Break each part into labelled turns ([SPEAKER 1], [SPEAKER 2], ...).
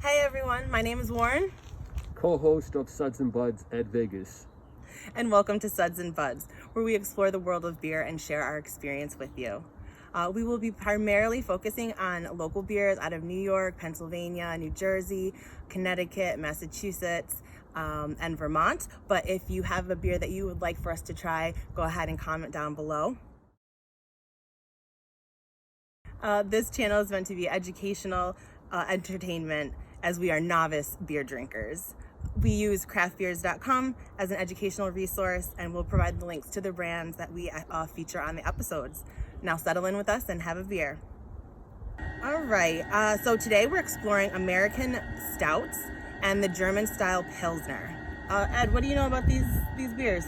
[SPEAKER 1] Hey everyone, my name is Warren.
[SPEAKER 2] Co-host of Suds and Buds at Vegas.
[SPEAKER 1] And welcome to Suds and Buds, where we explore the world of beer and share our experience with you. We will be primarily focusing on local beers out of New York, Pennsylvania, New Jersey, Connecticut, Massachusetts, and Vermont. But if you have a beer that you would like for us to try, go ahead and comment down below. This channel is meant to be educational, entertainment, as we are novice beer drinkers. We use craftbeers.com as an educational resource, and we'll provide the links to the brands that we feature on the episodes. Now settle in with us and have a beer. All right, so today we're exploring American Stouts and the German style Pilsner. Ed, what do you know about these beers?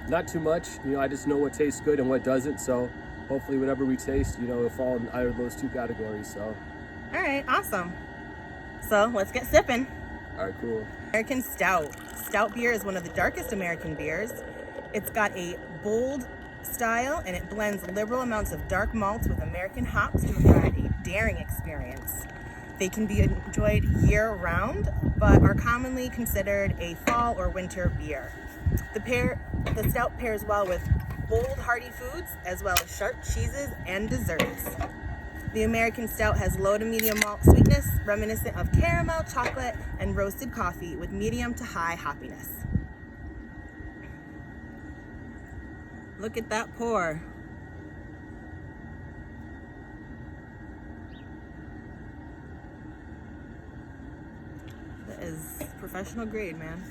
[SPEAKER 2] Not too much. I just know what tastes good and what doesn't. So hopefully whatever we taste, it'll fall in either of those two categories. So.
[SPEAKER 1] All right, awesome. So let's get sipping.
[SPEAKER 2] All right, cool.
[SPEAKER 1] American Stout. Stout beer is one of the darkest American beers. It's got a bold style and it blends liberal amounts of dark malts with American hops to provide a daring experience. They can be enjoyed year-round, but are commonly considered a fall or winter beer. The stout pairs well with bold, hearty foods, as well as sharp cheeses and desserts. The American Stout has low to medium malt sweetness, reminiscent of caramel, chocolate, and roasted coffee with medium to high hoppiness. Look at that pour. That is professional grade, man.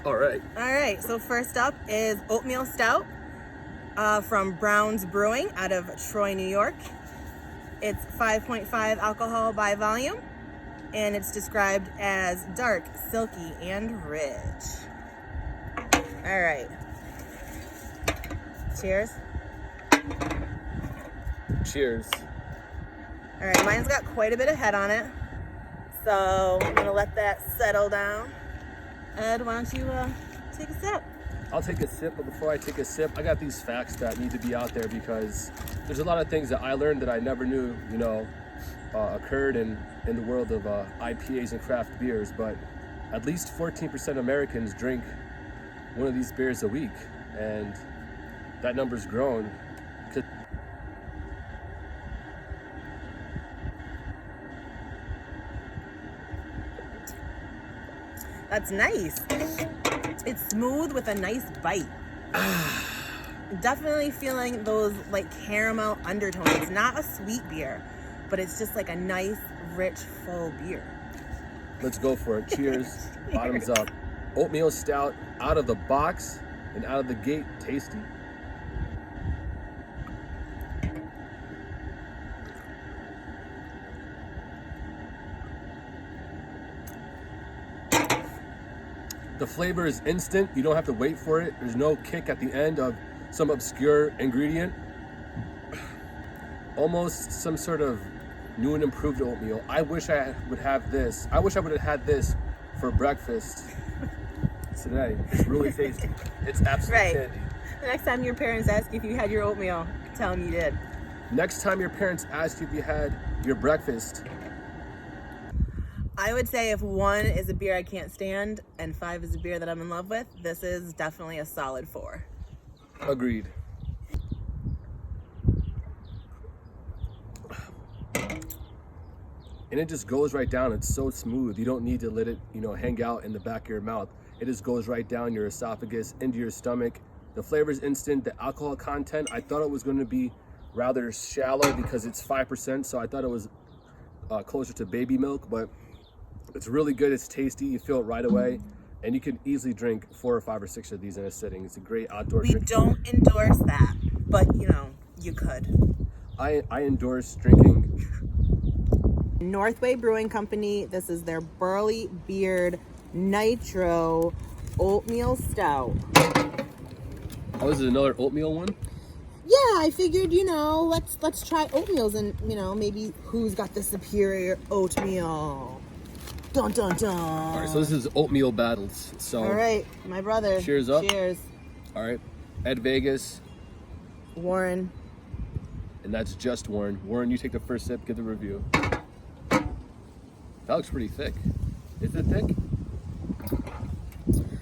[SPEAKER 2] All right.
[SPEAKER 1] All right, so first up is Oatmeal Stout from Brewing out of Troy, New York. It's 5.5 alcohol by volume, and it's described as dark, silky, and rich. All right. Cheers.
[SPEAKER 2] Cheers.
[SPEAKER 1] All right, mine's got quite a bit of head on it, so I'm gonna let that settle down. Ed, why don't you take a sip?
[SPEAKER 2] I'll take a sip, but before I take a sip, I got these facts that need to be out there because there's a lot of things that I learned that I never knew, occurred in the world of IPAs and craft beers. But at least 14% of Americans drink one of these beers a week, and that number's grown.
[SPEAKER 1] That's nice. It's smooth with a nice bite. Definitely feeling those like caramel undertones. It's not a sweet beer, but it's just like a nice, rich, full beer.
[SPEAKER 2] Let's go for it. Cheers. Bottoms up. Oatmeal Stout out of the box and out of the gate, tasty. The flavor is instant. You don't have to wait for it. There's no kick at the end of some obscure ingredient. Almost some sort of new and improved oatmeal. I wish I would have this. I wish I would have had this for breakfast today. It's really tasty. It's absolutely candy.
[SPEAKER 1] The next time your parents ask if you had your oatmeal, tell them you did.
[SPEAKER 2] Next time your parents ask you if you had your breakfast,
[SPEAKER 1] I would say if 1 is a beer I can't stand and 5 is a beer that I'm in love with, this is definitely a solid 4.
[SPEAKER 2] Agreed. And it just goes right down. It's so smooth. You don't need to let it, hang out in the back of your mouth. It just goes right down your esophagus, into your stomach. The flavor is instant. The alcohol content, I thought it was going to be rather shallow because it's 5%. So I thought it was closer to baby milk, but it's really good. It's tasty. You feel it right away. And you can easily drink 4 or 5 or 6 of these in a sitting. It's a great outdoor drink.
[SPEAKER 1] We don't endorse that, but you could.
[SPEAKER 2] I endorse drinking.
[SPEAKER 1] Northway Brewing Company. This is their Burly Beard Nitro Oatmeal Stout.
[SPEAKER 2] Oh, is it another oatmeal one?
[SPEAKER 1] Yeah, I figured, let's try oatmeals and, maybe who's got the superior oatmeal. Dun, dun, dun.
[SPEAKER 2] All right, so this is oatmeal battles. So.
[SPEAKER 1] All right, my brother.
[SPEAKER 2] Cheers up.
[SPEAKER 1] Cheers.
[SPEAKER 2] All right, Ed Vegas.
[SPEAKER 1] Warren.
[SPEAKER 2] And that's just Warren. Warren, you take the first sip, give the review. That looks pretty thick. Is it thick?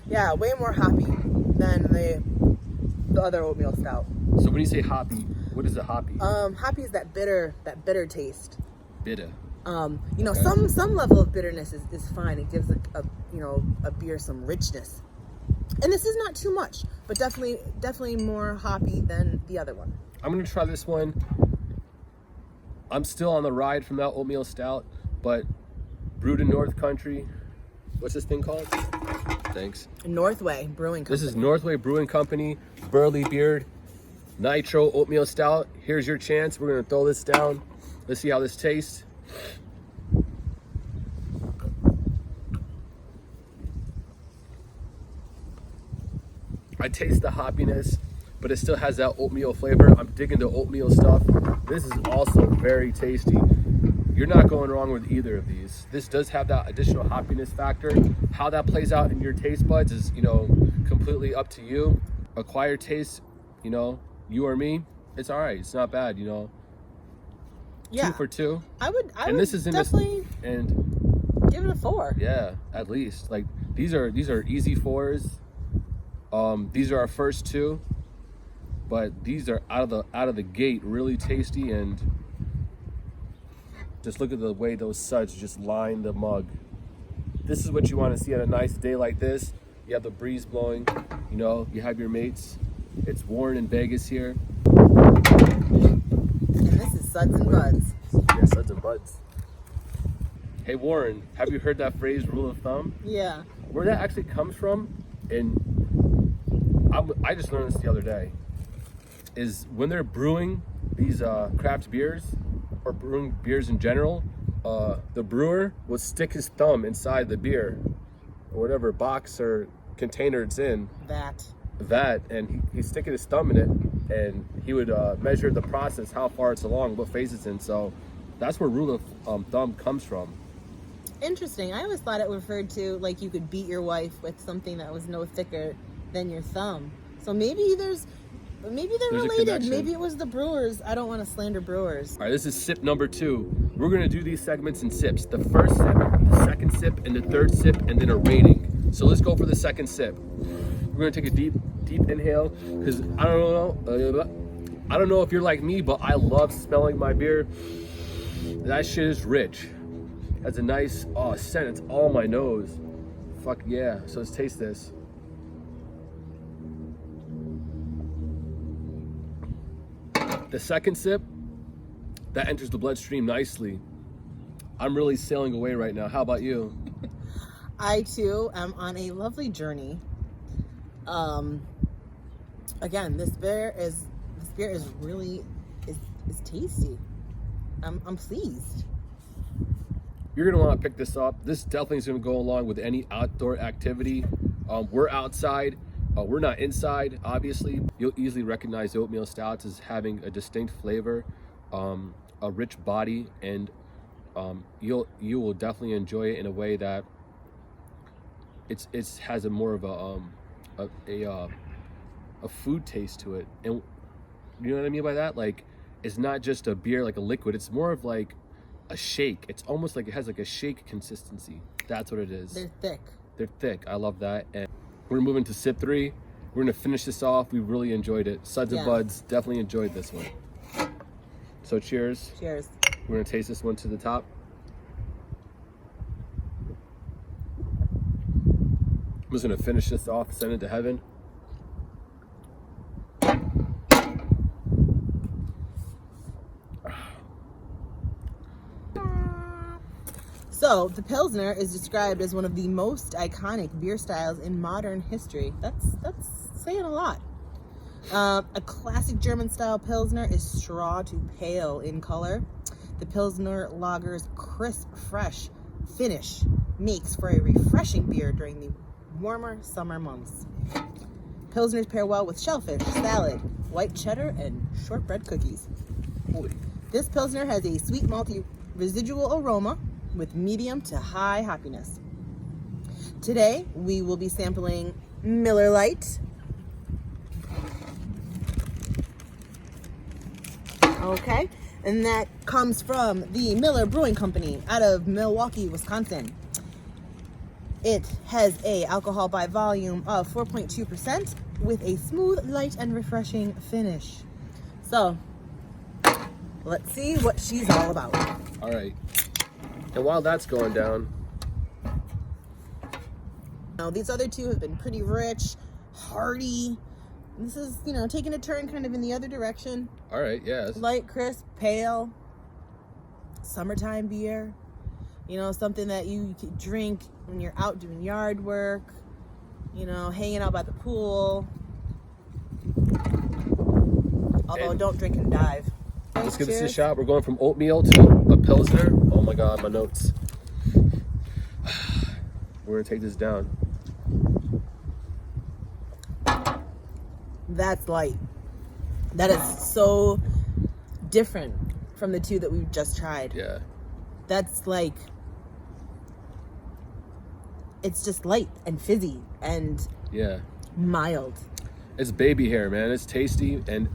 [SPEAKER 1] Yeah, way more hoppy than the other oatmeal stout.
[SPEAKER 2] So when you say hoppy, what is a hoppy?
[SPEAKER 1] Hoppy is that bitter taste.
[SPEAKER 2] Bitter.
[SPEAKER 1] You know, some level of bitterness is fine. It gives a beer some richness. And this is not too much, but definitely more hoppy than the other one.
[SPEAKER 2] I'm gonna try this one. I'm still on the ride from that oatmeal stout, but brewed in North Country. What's this thing called? Thanks.
[SPEAKER 1] Northway Brewing Company.
[SPEAKER 2] This is Northway Brewing Company, Burly beer, Nitro oatmeal stout. Here's your chance. We're gonna throw this down. Let's see how this tastes. I taste the hoppiness, but it still has that oatmeal flavor. I'm digging the oatmeal stuff. This is also very tasty. You're not going wrong with either of these. This does have that additional hoppiness factor. How that plays out in your taste buds is, completely up to you. Acquired taste, you or me, it's all right. It's not bad,
[SPEAKER 1] Yeah.
[SPEAKER 2] 2 for 2.
[SPEAKER 1] I would
[SPEAKER 2] This is in
[SPEAKER 1] definitely
[SPEAKER 2] and
[SPEAKER 1] give it a 4.
[SPEAKER 2] yeah, at least. Like these are easy 4s. These are our first 2, but these are out of the gate really tasty, and just look at the way those suds just line the mug. This is what you want to see on a nice day like this. You have the breeze blowing, you have your mates. It's warm in Vegas here.
[SPEAKER 1] And this is Suds and Buds.
[SPEAKER 2] Yeah, Suds and Buds. Hey Warren, have you heard that phrase, rule of thumb?
[SPEAKER 1] Yeah.
[SPEAKER 2] Where that actually comes from, and I just learned this the other day, is when they're brewing these craft beers, or brewing beers in general, the brewer will stick his thumb inside the beer, or whatever box or container it's in. That, and he's sticking his thumb in it, and he would measure the process, how far it's along, what phase it's in. So that's where rule of thumb comes from.
[SPEAKER 1] Interesting. I always thought it referred to like you could beat your wife with something that was no thicker than your thumb. So maybe they're related. Maybe it was the brewers. I don't want to slander brewers.
[SPEAKER 2] All right, this is sip number 2. We're gonna do these segments in sips. The first sip, the second sip, and the third sip, and then a rating. So let's go for the second sip. We're gonna take a deep inhale, because I don't know if you're like me, but I love smelling my beer. That shit is rich. That's a nice scent. It's all on my nose. Fuck yeah. So let's taste this. The second sip, that enters the bloodstream nicely. I'm really sailing away right now. How about you?
[SPEAKER 1] I too am on a lovely journey. Again, this beer is really tasty. I'm pleased.
[SPEAKER 2] You're gonna want to pick this up. This definitely is gonna go along with any outdoor activity. We're outside. We're not inside, obviously. You'll easily recognize oatmeal stouts as having a distinct flavor, a rich body, and you will definitely enjoy it in a way that it has a more of a food taste to it. And you know what I mean by that? Like, it's not just a beer like a liquid. It's more of like a shake. It's almost like it has like a shake consistency. That's what it is.
[SPEAKER 1] They're thick.
[SPEAKER 2] They're thick. I love that. And we're moving to sip 3. We're gonna finish this off. We really enjoyed it. Suds and Buds, definitely enjoyed this one. So cheers.
[SPEAKER 1] Cheers.
[SPEAKER 2] We're gonna taste this one to the top. I'm just gonna finish this off, send it to heaven.
[SPEAKER 1] So, the Pilsner is described as one of the most iconic beer styles in modern history. That's saying a lot. A classic German-style Pilsner is straw to pale in color. The Pilsner lager's crisp, fresh finish makes for a refreshing beer during the warmer summer months. Pilsners pair well with shellfish, salad, white cheddar, and shortbread cookies.
[SPEAKER 2] Holy.
[SPEAKER 1] This Pilsner has a sweet malty residual aroma with medium to high hoppiness. Today, we will be sampling Miller Lite. Okay, and that comes from the Miller Brewing Company out of Milwaukee, Wisconsin. It has a alcohol by volume of 4.2% with a smooth, light, and refreshing finish. So, let's see what she's all about.
[SPEAKER 2] All right. And while that's going down,
[SPEAKER 1] now, these other two have been pretty rich, hearty. This is, taking a turn kind of in the other direction.
[SPEAKER 2] all right, yes.
[SPEAKER 1] Light, crisp, pale, summertime beer. Something that you could drink when you're out doing yard work, hanging out by the pool. Although, don't drink and dive.
[SPEAKER 2] Let's give this a
[SPEAKER 1] Cheers.
[SPEAKER 2] shot. We're going from oatmeal to a Pilsner. Oh my God, my notes. We're gonna take this down.
[SPEAKER 1] That's light. That is so different from the two that we've just tried.
[SPEAKER 2] Yeah.
[SPEAKER 1] That's like, it's just light and fizzy and
[SPEAKER 2] Yeah.
[SPEAKER 1] mild.
[SPEAKER 2] It's baby hair, man. It's tasty, and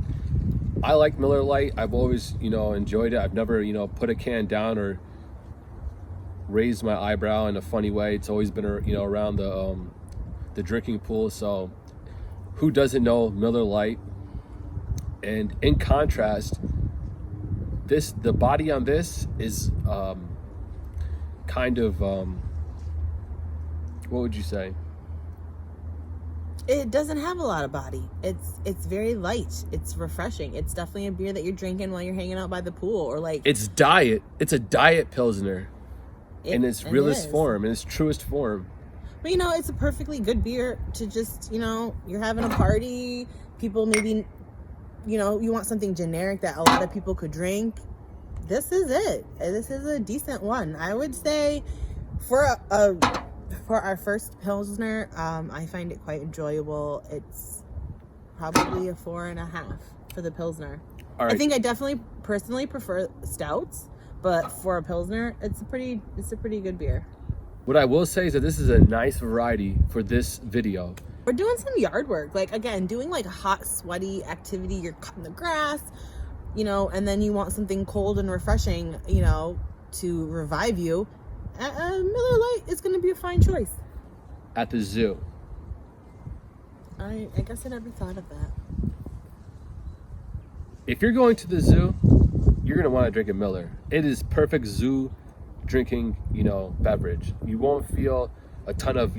[SPEAKER 2] I like Miller Lite. I've always, enjoyed it. I've never, put a can down or raised my eyebrow in a funny way. It's always been, around the drinking pool. So, who doesn't know Miller Lite? And in contrast, the body on this is kind of what would you say?
[SPEAKER 1] It doesn't have a lot of body. It's very light. It's refreshing. It's definitely a beer that you're drinking while you're hanging out by the pool, or like.
[SPEAKER 2] It's diet. It's a diet Pilsner in its
[SPEAKER 1] it
[SPEAKER 2] realest
[SPEAKER 1] is.
[SPEAKER 2] form, in its truest form.
[SPEAKER 1] But it's a perfectly good beer to just, you're having a party. People maybe, you want something generic that a lot of people could drink. This is it. This is a decent one. I would say for our first Pilsner, I find it quite enjoyable. It's probably a 4.5 for the Pilsner.
[SPEAKER 2] All right.
[SPEAKER 1] I think I definitely personally prefer Stouts, but for a Pilsner, it's a pretty good beer.
[SPEAKER 2] What I will say is that this is a nice variety for this video.
[SPEAKER 1] We're doing some yard work. Like, again, doing like a hot, sweaty activity. You're cutting the grass, and then you want something cold and refreshing, to revive you. Miller Lite is going to be a fine choice.
[SPEAKER 2] At the zoo.
[SPEAKER 1] I guess I never thought of that.
[SPEAKER 2] If you're going to the zoo, you're going to want to drink a Miller. It is perfect zoo drinking, beverage. You won't feel a ton of,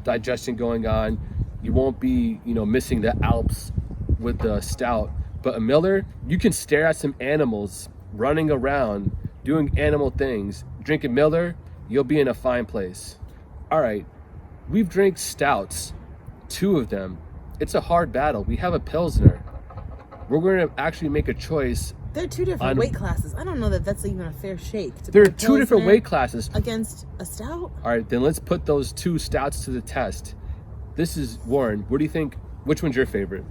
[SPEAKER 2] digestion going on. You won't be, missing the Alps with the Stout. But a Miller, you can stare at some animals running around, doing animal things. Drink a Miller, you'll be in a fine place. All right, we've drank Stouts, 2 of them. It's a hard battle. We have a Pilsner. We're going to actually make a choice.
[SPEAKER 1] They're 2 different weight classes. I don't know that that's even a fair shake.
[SPEAKER 2] There are 2 different weight classes.
[SPEAKER 1] Against a Stout?
[SPEAKER 2] All right, then let's put those 2 Stouts to the test. This is, Warren, what do you think? Which one's your favorite?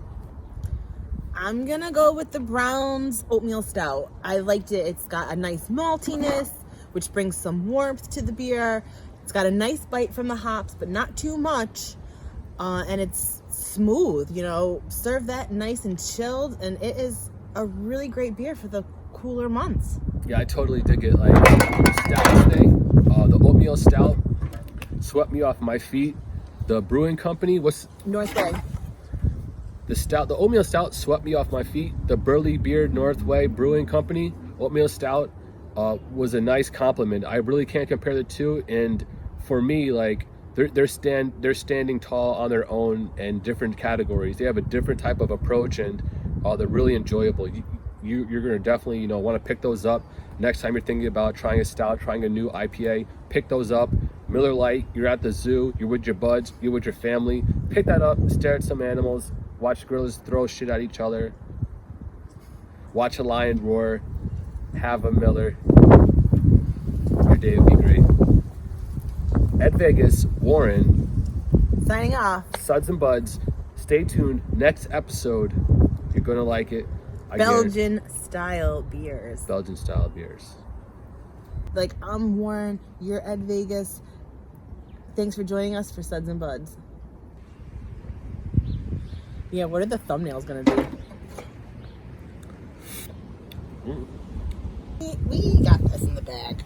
[SPEAKER 1] I'm going to go with the Brown's Oatmeal Stout. I liked it. It's got a nice maltiness, which brings some warmth to the beer. It's got a nice bite from the hops, but not too much. And it's smooth, serve that nice and chilled. And it is a really great beer for the cooler months.
[SPEAKER 2] Yeah, I totally dig it. Like the Stout thing, the Oatmeal Stout swept me off my feet. The brewing company, what's
[SPEAKER 1] Northway.
[SPEAKER 2] The Oatmeal Stout swept me off my feet. The Burly beer Northway Brewing Company Oatmeal Stout was a nice compliment. I really can't compare the two, and for me, like they're standing tall on their own in different categories. They have a different type of approach, and they're really enjoyable. You're gonna definitely want to pick those up next time you're thinking about trying a stout, trying a new IPA. Pick those up. Miller Lite. You're at the zoo. You're with your buds. You're with your family. Pick that up. Stare at some animals. Watch gorillas throw shit at each other. Watch a lion roar. Have a Miller. Your day would be great. At Vegas, Warren.
[SPEAKER 1] Signing off.
[SPEAKER 2] Suds and Buds. Stay tuned. Next episode. You're going to like it.
[SPEAKER 1] Belgian style beers.
[SPEAKER 2] Belgian style beers.
[SPEAKER 1] Like, I'm Warren. You're at Vegas. Thanks for joining us for Suds and Buds. Yeah, what are the thumbnails going to be?
[SPEAKER 3] We got this in the bag.